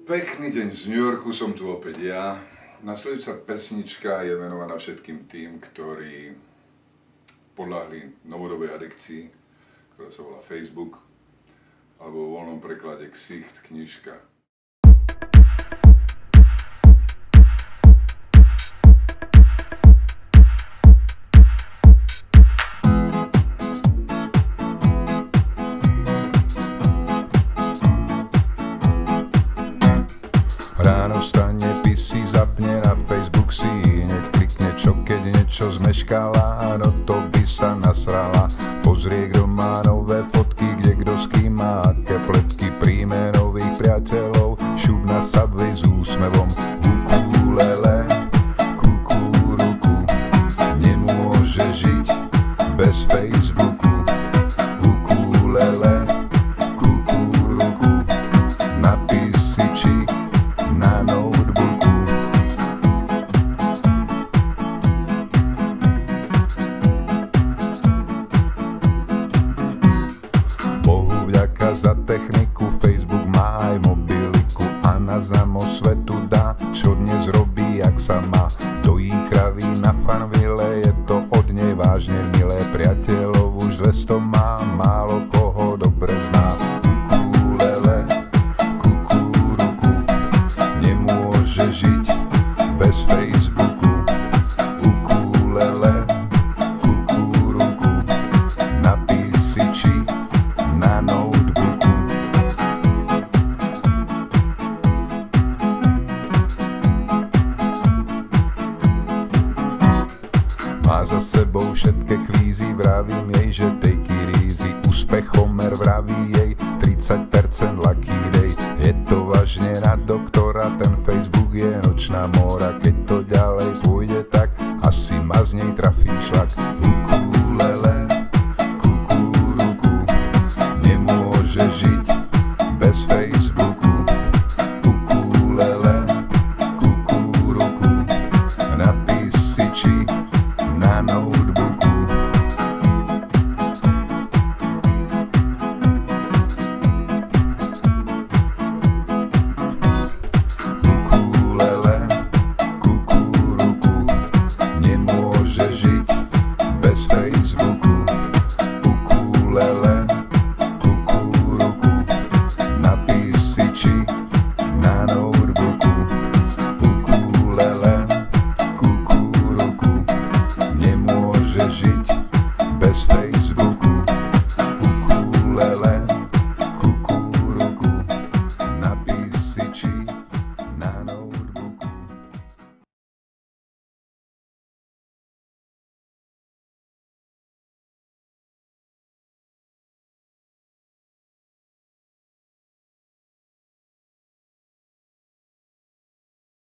Pekný deň z New Yorku, som tu opäť ja. Nasledujúca pesnička je venovaná všetkým tým, ktorí podľahli novodobej adikcii, ktorá sa volá Facebook, alebo vo voľnom preklade Ksicht knižka. Ráno vstane, si zapne, na Facebook si hneď klikne, čo keď niečo zmeškala, no to by sa nasrala. Pozrie, kto má nové fotky, kde kto s kým má aké pletky, príjme nových priateľov, šup na Subway s úsmevom. Ukulele, kukuruku, nemôže žiť bez Facebooku. Ukulele, kukuruku, na písiči, na notebooku. Bohu vďaka za techniku, Facebook má aj mobiliku a na známo svetu dá, čo dnes robí, jak sa má. Dojí kravy na Farmville, je to od nej vážne milé, priateľov už 200 má, málo koho dobre zná. Ukulele, kukuruku, nemôže žiť bez Facebooku. Ukulele, kukuruku, na písiči, na notebooku. Má za sebou všetké kvízy, vravím jej, že take it easy. Úspechomer vraví jej 30% lucky day. Je to vážne na doktora, ten Facebook je nočná mora. Keď to ďalej pôjde, tak asi ma z nej trafí šlak. Ukulele, kukuruku, nemôže žiť bez Facebooku.